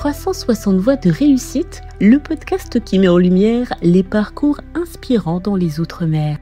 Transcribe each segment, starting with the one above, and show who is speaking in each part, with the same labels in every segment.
Speaker 1: 360 voies de réussite, le podcast qui met en lumière les parcours inspirants dans les Outre-mer.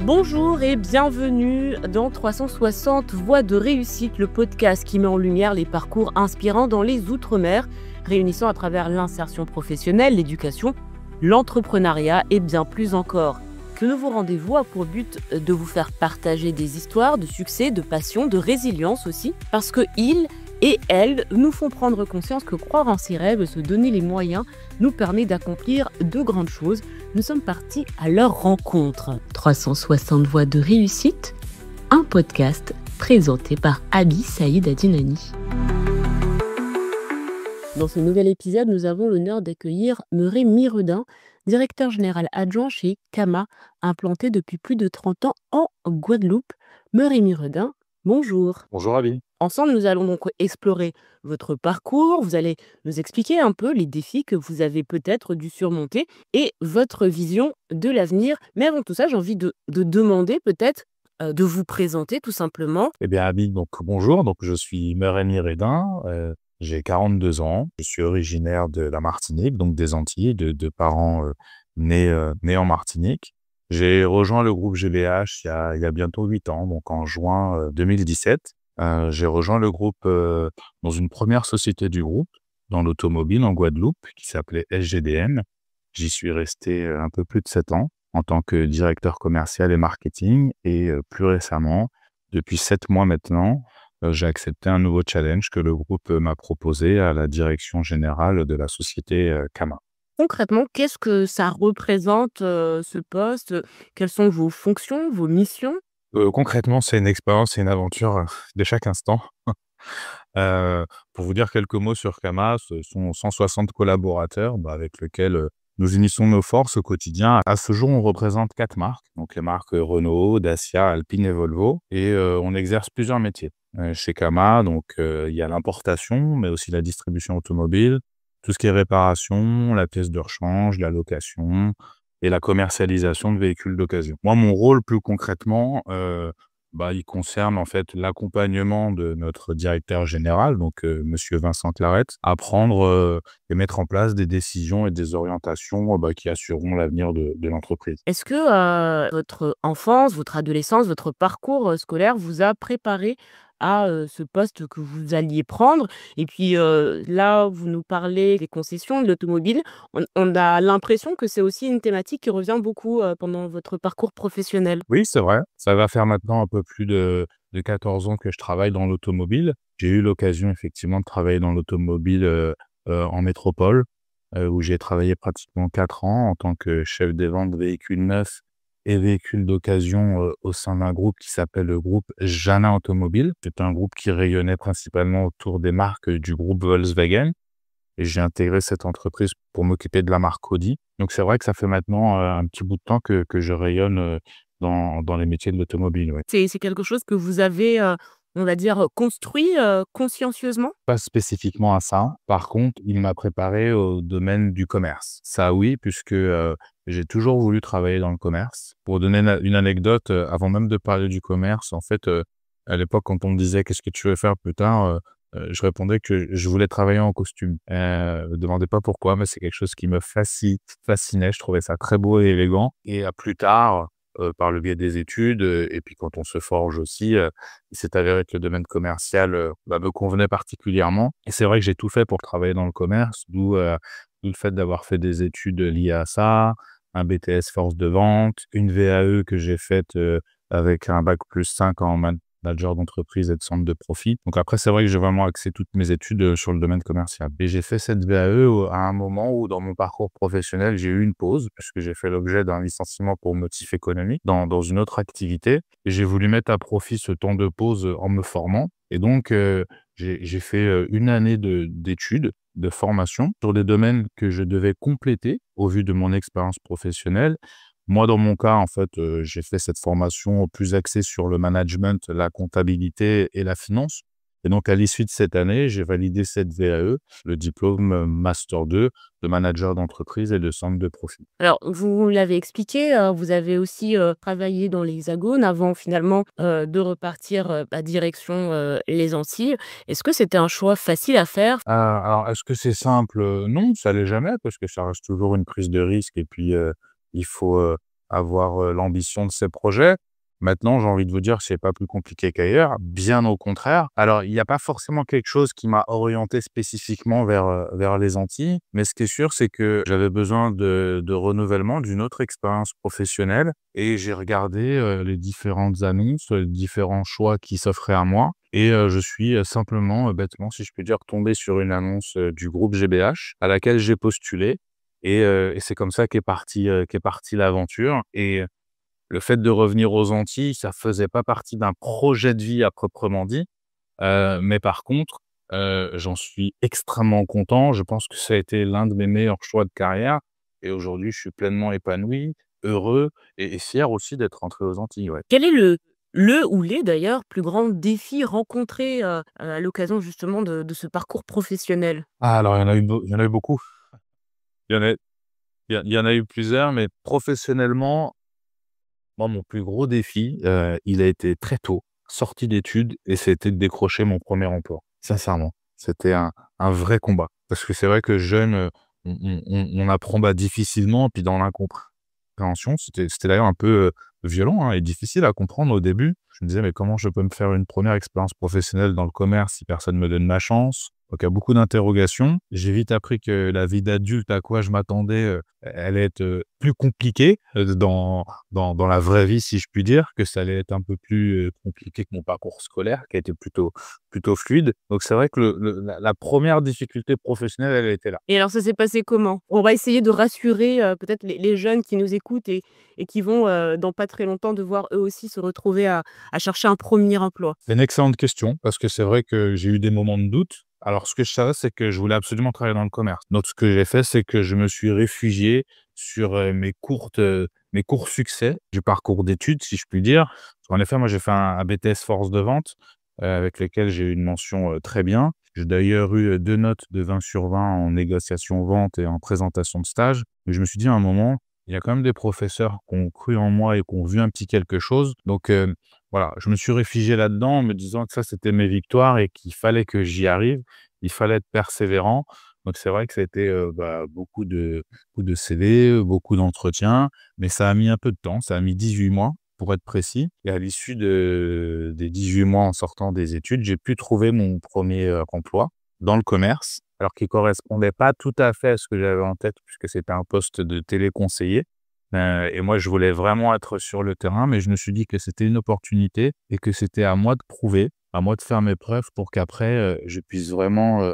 Speaker 1: Bonjour et bienvenue dans 360 voies de réussite, le podcast qui met en lumière les parcours inspirants dans les Outre-mer, réunissant à travers l'insertion professionnelle, l'éducation, l'entrepreneuriat et bien plus encore. Ce nouveau rendez-vous a pour but de vous faire partager des histoires de succès, de passion, de résilience aussi, parce que ils et elles nous font prendre conscience que croire en ses rêves, se donner les moyens, nous permet d'accomplir de grandes choses. Nous sommes partis à leur rencontre. 360 voies de réussite, un podcast présenté par Abi Saïd Adinani. Dans ce nouvel épisode, nous avons l'honneur d'accueillir Murray Miredin, directeur général adjoint chez Kama, implanté depuis plus de 30 ans en Guadeloupe. Murray Miredin, bonjour.
Speaker 2: Bonjour Abi.
Speaker 1: Ensemble, nous allons donc explorer votre parcours. Vous allez nous expliquer un peu les défis que vous avez peut-être dû surmonter et votre vision de l'avenir. Mais avant tout ça, j'ai envie de demander peut-être de vous présenter tout simplement.
Speaker 2: Eh bien Abi, donc bonjour, donc je suis Murray Miredin, j'ai 42 ans, je suis originaire de la Martinique, donc des Antilles, de parents nés en Martinique. J'ai rejoint le groupe GBH il y a bientôt 8 ans, donc en juin 2017. J'ai rejoint le groupe dans une première société du groupe, dans l'automobile en Guadeloupe, qui s'appelait SGDN. J'y suis resté un peu plus de 7 ans en tant que directeur commercial et marketing. Et plus récemment, depuis 7 mois maintenant, j'ai accepté un nouveau challenge que le groupe m'a proposé à la direction générale de la société Kama.
Speaker 1: Concrètement, qu'est-ce que ça représente ce poste? Quelles sont vos fonctions, vos missions?
Speaker 2: Concrètement, c'est une expérience et une aventure de chaque instant. Pour vous dire quelques mots sur Kama, ce sont 160 collaborateurs avec lesquels nous unissons nos forces au quotidien. À ce jour, on représente 4 marques, donc les marques Renault, Dacia, Alpine et Volvo, et on exerce plusieurs métiers. Chez Kama, donc il y a l'importation, mais aussi la distribution automobile, tout ce qui est réparation, la pièce de rechange, la location et la commercialisation de véhicules d'occasion. Moi, mon rôle, plus concrètement, il concerne en fait l'accompagnement de notre directeur général, donc Monsieur Vincent Clarette, à prendre et mettre en place des décisions et des orientations qui assureront l'avenir de l'entreprise.
Speaker 1: Est-ce que votre enfance, votre adolescence, votre parcours scolaire vous a préparé à ce poste que vous alliez prendre? Et puis là, vous nous parlez des concessions, de l'automobile. On a l'impression que c'est aussi une thématique qui revient beaucoup pendant votre parcours professionnel.
Speaker 2: Oui, c'est vrai. Ça va faire maintenant un peu plus de 14 ans que je travaille dans l'automobile. J'ai eu l'occasion effectivement de travailler dans l'automobile en métropole, où j'ai travaillé pratiquement 4 ans en tant que chef des ventes de véhicules neufs et véhicules d'occasion au sein d'un groupe qui s'appelle le groupe Jana Automobile. C'est un groupe qui rayonnait principalement autour des marques du groupe Volkswagen. Et j'ai intégré cette entreprise pour m'occuper de la marque Audi. Donc c'est vrai que ça fait maintenant un petit bout de temps que je rayonne dans les métiers de l'automobile. Ouais.
Speaker 1: C'est quelque chose que vous avez, on va dire, construit consciencieusement?
Speaker 2: Pas spécifiquement à ça. Par contre, il m'a préparé au domaine du commerce. Ça oui, puisque j'ai toujours voulu travailler dans le commerce. Pour donner une anecdote, avant même de parler du commerce, en fait, à l'époque, quand on me disait « Qu'est-ce que tu veux faire plus tard ?» je répondais que je voulais travailler en costume. Me demandez pas pourquoi, mais c'est quelque chose qui me fascinait. Je trouvais ça très beau et élégant. Et plus tard, par le biais des études, et puis quand on se forge aussi, il s'est avéré que le domaine commercial me convenait particulièrement. Et c'est vrai que j'ai tout fait pour travailler dans le commerce, d'où le fait d'avoir fait des études liées à ça, un BTS force de vente, une VAE que j'ai faite avec un bac+5 en manager d'entreprise et de centre de profit. Donc après, c'est vrai que j'ai vraiment axé toutes mes études sur le domaine commercial. Et j'ai fait cette VAE à un moment où, dans mon parcours professionnel, j'ai eu une pause, puisque j'ai fait l'objet d'un licenciement pour motif économique dans une autre activité. Et j'ai voulu mettre à profit ce temps de pause en me formant. Et donc, j'ai fait une année d'études, de formation sur des domaines que je devais compléter au vu de mon expérience professionnelle. Moi, dans mon cas, en fait, j'ai fait cette formation plus axée sur le management, la comptabilité et la finance. Et donc, à l'issue de cette année, j'ai validé cette VAE, le diplôme Master 2 de manager d'entreprise et de centre de profit.
Speaker 1: Alors, vous l'avez expliqué, vous avez aussi, travaillé dans l'Hexagone avant finalement, de repartir, direction, les Antilles. Est-ce que c'était un choix facile à faire?
Speaker 2: Alors, est-ce que c'est simple? Non, ça l'est jamais parce que ça reste toujours une prise de risque et puis, il faut, avoir, l'ambition de ses projets. Maintenant, j'ai envie de vous dire que c'est pas plus compliqué qu'ailleurs, bien au contraire. Alors, il y a pas forcément quelque chose qui m'a orienté spécifiquement vers les Antilles, mais ce qui est sûr, c'est que j'avais besoin de renouvellement, d'une autre expérience professionnelle et j'ai regardé, les différentes annonces, les différents choix qui s'offraient à moi et je suis, simplement, bêtement, si je puis dire, tombé sur une annonce, du groupe GBH à laquelle j'ai postulé et c'est comme ça qu'est partie l'aventure et le fait de revenir aux Antilles, ça faisait pas partie d'un projet de vie à proprement dit, mais par contre, j'en suis extrêmement content. Je pense que ça a été l'un de mes meilleurs choix de carrière et aujourd'hui, je suis pleinement épanoui, heureux et fier aussi d'être rentré aux Antilles, ouais.
Speaker 1: Quel est le ou les d'ailleurs plus grands défis rencontrés, à l'occasion justement de ce parcours professionnel?
Speaker 2: Ah alors il y en a eu beaucoup. Il y en a il y en a eu plusieurs, mais professionnellement, moi, mon plus gros défi, il a été très tôt, sorti d'études et c'était de décrocher mon premier emploi. Sincèrement, c'était un vrai combat parce que c'est vrai que jeune, on apprend, difficilement puis dans l'incompréhension. C'était d'ailleurs un peu, violent, hein et difficile à comprendre au début. Je me disais: «Mais comment je peux me faire une première expérience professionnelle dans le commerce si personne me donne ma chance?» Donc il y a beaucoup d'interrogations. J'ai vite appris que la vie d'adulte à quoi je m'attendais, allait être, plus compliquée, dans la vraie vie, si je puis dire, que ça allait être un peu plus, compliqué que mon parcours scolaire qui a été plutôt fluide. Donc c'est vrai que la 1re difficulté professionnelle, elle était là.
Speaker 1: Et alors ça s'est passé comment? On va essayer de rassurer, peut-être les jeunes qui nous écoutent et qui vont, dans pas très longtemps devoir eux aussi se retrouver à chercher un premier emploi.
Speaker 2: C'est une excellente question parce que c'est vrai que j'ai eu des moments de doute. Alors, ce que je savais, c'est que je voulais absolument travailler dans le commerce. Donc, ce que j'ai fait, c'est que je me suis réfugié sur mes courts succès du parcours d'études, si je puis dire. En effet, moi, j'ai fait un BTS force de vente avec lequel j'ai eu une mention très bien. J'ai d'ailleurs eu 2 notes de 20 sur 20 en négociation vente et en présentation de stage. Mais je me suis dit à un moment, il y a quand même des professeurs qui ont cru en moi et qui ont vu un petit quelque chose. Donc, voilà, je me suis réfugié là-dedans en me disant que ça, c'était mes victoires et qu'il fallait que j'y arrive. Il fallait être persévérant. Donc c'est vrai que ça a été, beaucoup de CV, beaucoup d'entretiens, mais ça a mis un peu de temps. Ça a mis 18 mois pour être précis et à l'issue des 18 mois en sortant des études, j'ai pu trouver mon premier emploi dans le commerce, alors qui correspondait pas tout à fait à ce que j'avais en tête puisque c'était un poste de téléconseiller. Et moi, je voulais vraiment être sur le terrain, mais je me suis dit que c'était une opportunité et que c'était à moi de prouver, à moi de faire mes preuves pour qu'après, je puisse vraiment,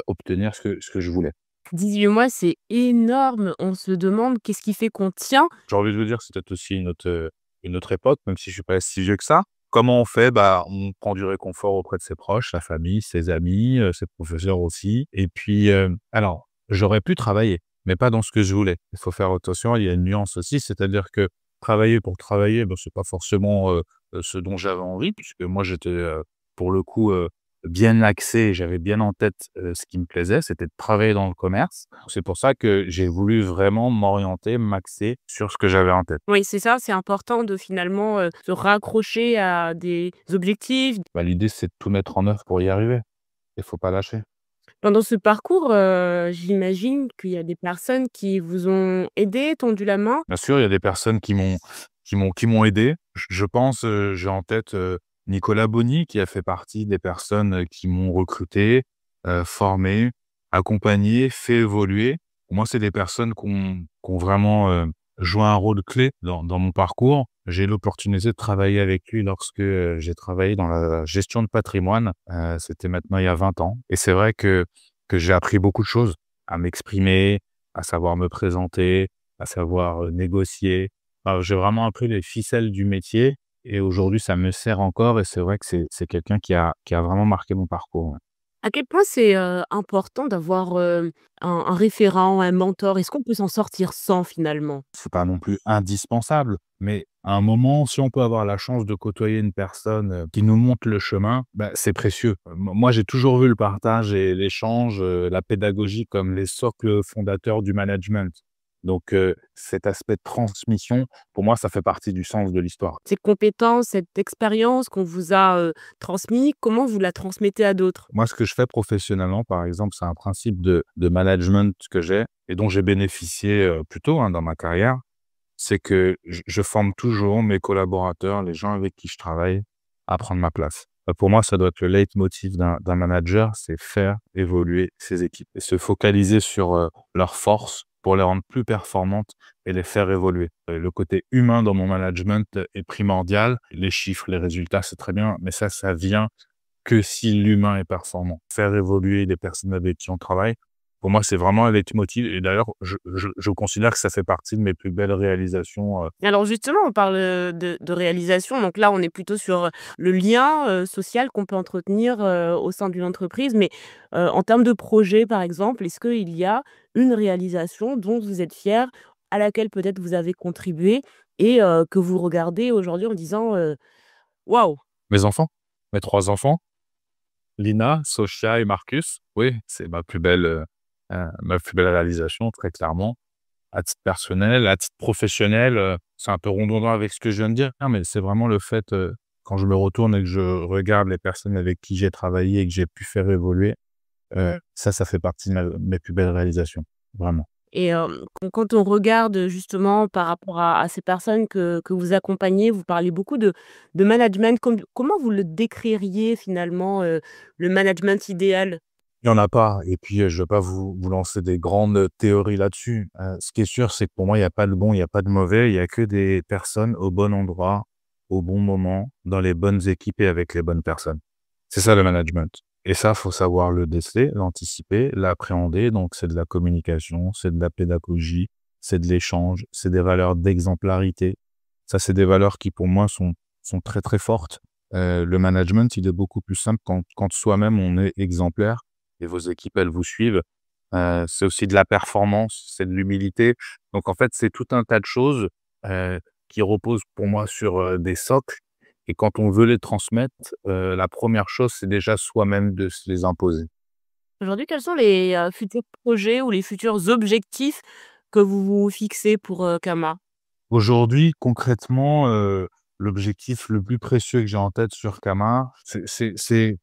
Speaker 2: obtenir ce que je voulais.
Speaker 1: 18 mois, c'est énorme. On se demande qu'est-ce qui fait qu'on tient?
Speaker 2: J'ai envie de vous dire, c'est peut-être aussi une autre époque, même si je suis pas si vieux que ça. Comment on fait? On prend du réconfort auprès de ses proches, sa famille, ses amis, ses professeurs aussi et puis, alors j'aurais pu travailler, mais pas dans ce que je voulais. Il faut faire attention, il y a une nuance aussi, c'est-à-dire que travailler pour travailler, c'est pas forcément, ce dont j'avais envie puisque moi j'étais, pour le coup, bien axé, j'avais bien en tête, ce qui me plaisait, c'était de travailler dans le commerce. C'est pour ça que j'ai voulu vraiment m'orienter, m'axer sur ce que j'avais en tête.
Speaker 1: Oui, c'est ça, c'est important de finalement, se raccrocher à des objectifs.
Speaker 2: L'idée, c'est de tout mettre en œuvre pour y arriver. Il faut pas lâcher.
Speaker 1: Pendant ce parcours, j'imagine qu'il y a des personnes qui vous ont aidé, tendu la main?
Speaker 2: Bien sûr, il y a des personnes qui m'ont aidé. Je pense, j'ai en tête, Nicolas Bonny qui a fait partie des personnes, qui m'ont recruté, formé, accompagné, fait évoluer. Pour moi, c'est des personnes qui ont vraiment, joué un rôle clé dans mon parcours. J'ai eu l'opportunité de travailler avec lui lorsque, j'ai travaillé dans la gestion de patrimoine, c'était maintenant il y a 20 ans et c'est vrai que j'ai appris beaucoup de choses, à m'exprimer, à savoir me présenter, à savoir, négocier. J'ai vraiment appris les ficelles du métier et aujourd'hui, ça me sert encore et c'est vrai que c'est quelqu'un qui a vraiment marqué mon parcours, ouais.
Speaker 1: À quel point c'est, important d'avoir, un référent, un mentor? Est-ce qu'on peut s'en sortir sans finalement?
Speaker 2: C'est pas non plus indispensable, mais À un moment, si on peut avoir la chance de côtoyer une personne, qui nous montre le chemin, bah, c'est précieux. Moi, j'ai toujours vu le partage et l'échange, la pédagogie comme les socles fondateurs du management. Donc, cet aspect de transmission, pour moi, ça fait partie du sens de l'histoire.
Speaker 1: Ces compétences, cette expérience qu'on vous a, transmis, comment vous la transmettez à d'autres?
Speaker 2: Moi, ce que je fais professionnellement, par exemple, c'est un principe de management que j'ai et dont j'ai bénéficié, plus tôt, hein, dans ma carrière. C'est que je forme toujours mes collaborateurs, les gens avec qui je travaille, à prendre ma place. Pour moi, ça doit être le leitmotiv d'un manager, c'est faire évoluer ses équipes et se focaliser sur, leurs forces pour les rendre plus performantes et les faire évoluer. Le côté humain dans mon management est primordial. Les chiffres, les résultats, c'est très bien, mais ça vient que si l'humain est performant. Faire évoluer les personnes avec qui on travaille, pour moi, c'est vraiment un leitmotiv et d'ailleurs, je considère que ça fait partie de mes plus belles réalisations.
Speaker 1: Alors justement, on parle, de réalisation, donc là, on est plutôt sur, le lien, social qu'on peut entretenir, au sein d'une entreprise. Mais, en termes de projet, par exemple, est-ce qu'il y a une réalisation dont vous êtes fier, à laquelle peut-être vous avez contribué et que vous regardez aujourd'hui en disant, «Waouh!»
Speaker 2: Mes enfants, mes 3 enfants, Lina, Sophia et Marcus, oui, c'est ma plus belle réalisation, très clairement. À titre personnel, à titre professionnel, c'est un peu redondant avec ce que je viens de dire, mais c'est vraiment le fait, quand je me retourne et que je regarde les personnes avec qui j'ai travaillé et que j'ai pu faire évoluer, ça fait partie de mes plus belles réalisations, vraiment.
Speaker 1: Et quand on regarde, justement par rapport à ces personnes que vous accompagnez, vous parlez beaucoup de management. Comment vous le décririez finalement, le management idéal?
Speaker 2: Il y en a pas et puis, je ne veux pas vous lancer des grandes théories là-dessus. Ce qui est sûr, c'est que pour moi, il y a pas de bon, il y a pas de mauvais, il y a que des personnes au bon endroit, au bon moment, dans les bonnes équipes et avec les bonnes personnes. C'est ça le management et ça, faut savoir le déceler, l'anticiper, l'appréhender, donc c'est de la communication, c'est de la pédagogie, c'est de l'échange, c'est des valeurs d'exemplarité. Ça, c'est des valeurs qui pour moi sont très, très fortes. Le management, il est beaucoup plus simple quand soi-même on est exemplaire et vos équipes, elles vous suivent. C'est aussi de la performance, c'est de l'humilité. Donc en fait, c'est tout un tas de choses, qui reposent pour moi sur, des socles et quand on veut les transmettre, la première chose, c'est déjà soi-même de se les imposer.
Speaker 1: Aujourd'hui, quels sont les, futurs projets ou les futurs objectifs que vous vous fixez pour, Kama?
Speaker 2: Aujourd'hui, concrètement, l'objectif le plus précieux que j'ai en tête sur Kama, c'est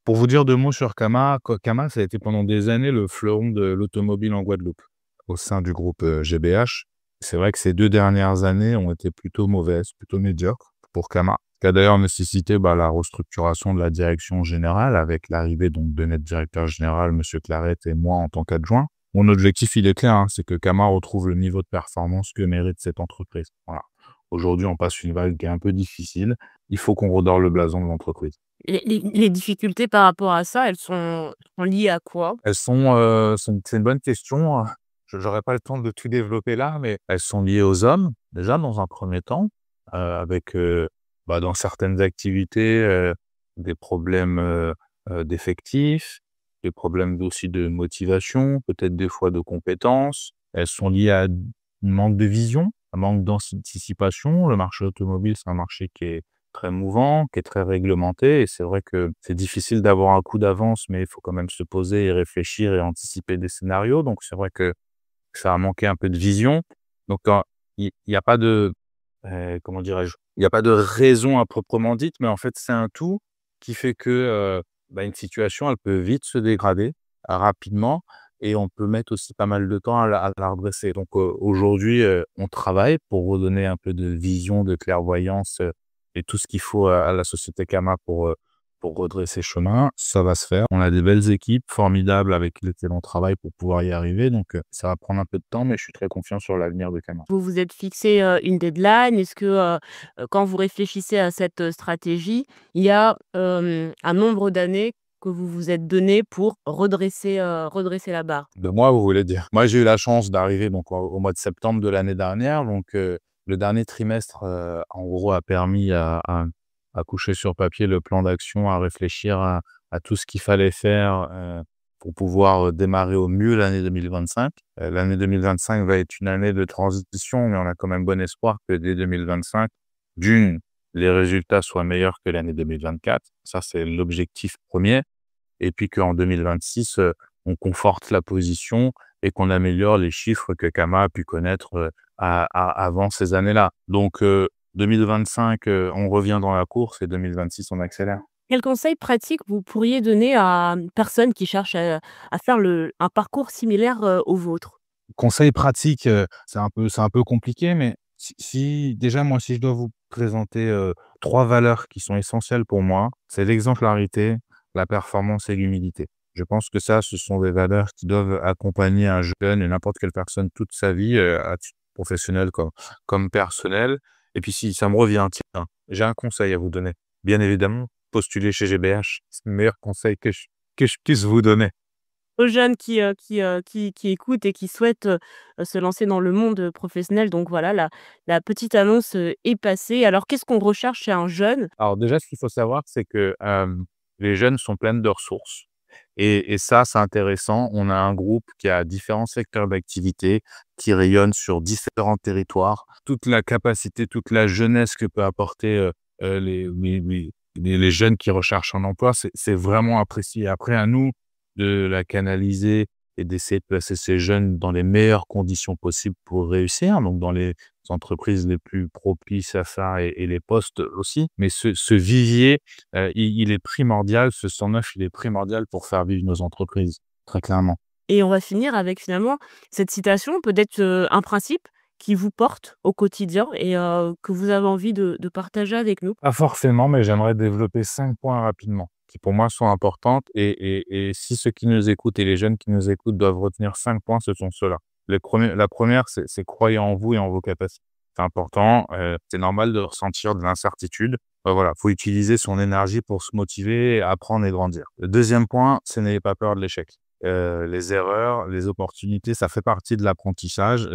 Speaker 2: pour vous dire 2 mots sur Kama, Kama, ça a été pendant des années le fleuron de l'automobile en Guadeloupe, au sein du groupe, GBH. C'est vrai que ces 2 dernières années ont été plutôt mauvaises, plutôt médiocres pour Kama, qui a d'ailleurs nécessité, bah, la restructuration de la direction générale avec l'arrivée donc de notre directeur général, monsieur Claret et moi en tant qu'adjoint. Mon objectif, il est clair, hein, c'est que Kama retrouve le niveau de performance que mérite cette entreprise. Voilà. Aujourd'hui, on passe une vague qui est un peu difficile. Il faut qu'on redore le blason de l'entreprise.
Speaker 1: Les difficultés par rapport à ça, elles sont liées à quoi?
Speaker 2: Elles c'est une bonne question, je n'aurai pas le temps de tout développer là, mais elles sont liées aux hommes, déjà dans un premier temps, avec, bah, dans certaines activités, des problèmes, d'effectifs, des problèmes aussi de motivation, peut-être des fois de compétences. Elles sont liées à un manque de vision, un manque d'anticipation. Le marché automobile, c'est un marché qui est très mouvant, qui est très réglementé et c'est vrai que c'est difficile d'avoir un coup d'avance, mais il faut quand même se poser et réfléchir et anticiper des scénarios. Donc c'est vrai que ça a manqué un peu de vision. Donc il y a pas de, comment dirais-je? Il y a pas de raison à proprement dite, mais en fait, c'est un tout qui fait que, bah, une situation, elle peut vite se dégrader, rapidement et on peut mettre aussi pas mal de temps à la redresser. Donc, aujourd'hui, on travaille pour redonner un peu de vision, de clairvoyance, et tout ce qu'il faut à la société Kama pour redresser chemin. Ça va se faire. On a des belles équipes formidables avec lesquelles on travaille pour pouvoir y arriver. Donc, ça va prendre un peu de temps, mais je suis très confiant sur l'avenir de Kama.
Speaker 1: Vous vous êtes fixé, une deadline? Est-ce que, quand vous réfléchissez à cette, stratégie, il y a, un nombre d'années que vous vous êtes donné pour redresser la barre?
Speaker 2: De moi, vous voulez dire? Moi, j'ai eu la chance d'arriver donc au mois de septembre de l'année dernière. Donc, le dernier trimestre, en gros, a permis à coucher sur papier le plan d'action, à réfléchir à tout ce qu'il fallait faire, pour pouvoir, démarrer au mieux l'année 2025. L'année 2025 va être une année de transition, mais on a quand même bon espoir que dès 2025, d'une, les résultats soient meilleurs que l'année 2024. Ça, c'est l'objectif premier. Et puis qu'en 2026, on conforte la position et qu'on améliore les chiffres que Kama a pu connaître avant ces années-là. Donc, 2025, on revient dans la course et 2026, on accélère.
Speaker 1: Quels conseils pratiques vous pourriez donner à une personne qui cherche à faire un parcours similaire au vôtre?
Speaker 2: Conseil pratique, c'est un peu compliqué, mais déjà, moi, si je dois vous présenter, 3 valeurs qui sont essentielles pour moi, c'est l'exemplarité, la performance et l'humilité. Je pense que ça, ce sont des valeurs qui doivent accompagner un jeune et n'importe quelle personne toute sa vie, à titre professionnel comme personnel. Et puis si ça me revient, tiens, j'ai un conseil à vous donner. Bien évidemment, postulez chez GBH. C'est le meilleur conseil que je puisse vous donner.
Speaker 1: Aux jeunes qui écoutent et qui souhaitent, se lancer dans le monde, professionnel, donc voilà, la petite annonce, est passée. Alors qu'est-ce qu'on recherche chez un jeune?
Speaker 2: Alors déjà, ce qu'il faut savoir, c'est que, les jeunes sont pleines de ressources et ça, c'est intéressant. On a un groupe qui a différents secteurs d'activité, qui rayonnent sur différents territoires. Toute la capacité, toute la jeunesse que peut apporter, les jeunes qui recherchent un emploi, c'est vraiment apprécié. Après, à nous de la canaliser et d'essayer de placer ces jeunes dans les meilleures conditions possibles pour réussir, donc dans les entreprises les plus propices à ça et les postes aussi. Mais ce vivier, il est primordial, ce 109, il est primordial pour faire vivre nos entreprises, très clairement.
Speaker 1: Et on va finir avec finalement cette citation, peut-être, un principe qui vous porte au quotidien et que vous avez envie de partager avec nous.
Speaker 2: Pas forcément, mais j'aimerais développer 5 points rapidement, qui pour moi sont importantes et si ceux qui nous écoutent et les jeunes qui nous écoutent doivent retenir 5 points, ce sont ceux-là. La première, c'est croyez en vous et en vos capacités. C'est important, c'est normal de ressentir de l'incertitude. Voilà, faut utiliser son énergie pour se motiver, apprendre et grandir. Le deuxième point, c'est n'ayez pas peur de l'échec. Les erreurs, les opportunités, ça fait partie de l'apprentissage.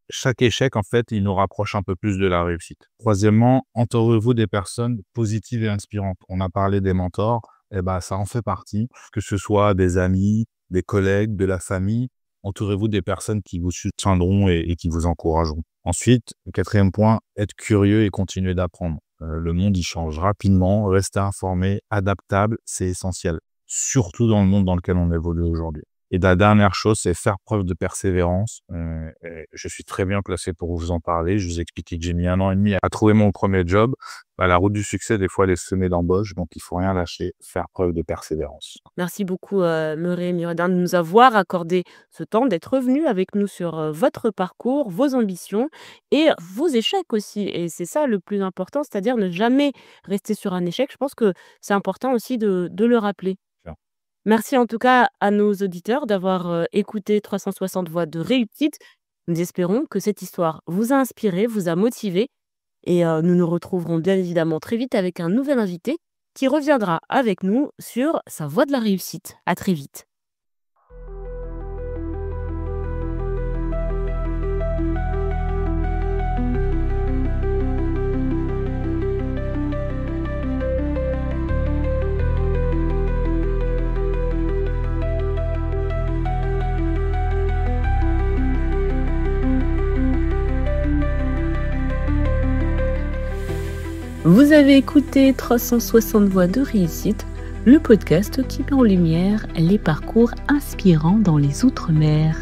Speaker 2: Chaque échec, en fait, il nous rapproche un peu plus de la réussite. Troisièmement, entourez-vous des personnes positives et inspirantes. On a parlé des mentors, et ben, ça en fait partie, que ce soit des amis, des collègues, de la famille. Entourez-vous des personnes qui vous soutiendront et qui vous encourageront. Ensuite, le quatrième point, être curieux et continuer d'apprendre. Le monde, il change rapidement. Rester informé, adaptable, c'est essentiel. Surtout dans le monde dans lequel on évolue aujourd'hui. Et la dernière chose, c'est faire preuve de persévérance. Je suis très bien placé pour vous en parler. Je vous ai expliqué que j'ai mis 1 an et demi à trouver mon premier job. La route du succès, des fois, elle est semée d'embûches, donc il faut rien lâcher, faire preuve de persévérance.
Speaker 1: Merci beaucoup, Murray Muredin, de nous avoir accordé ce temps, d'être revenu avec nous sur, votre parcours, vos ambitions et vos échecs aussi et c'est ça le plus important, c'est-à-dire ne jamais rester sur un échec. Je pense que c'est important aussi de le rappeler.
Speaker 2: Tiens.
Speaker 1: Merci en tout cas à nos auditeurs d'avoir, écouté 360 voix de réussite. Nous espérons que cette histoire vous a inspiré, vous a motivé et nous nous retrouverons bien évidemment très vite avec un nouvel invité qui reviendra avec nous sur sa voie de la réussite. À très vite. Vous avez écouté 360 voix de réussite, le podcast qui met en lumière les parcours inspirants dans les Outre-mer.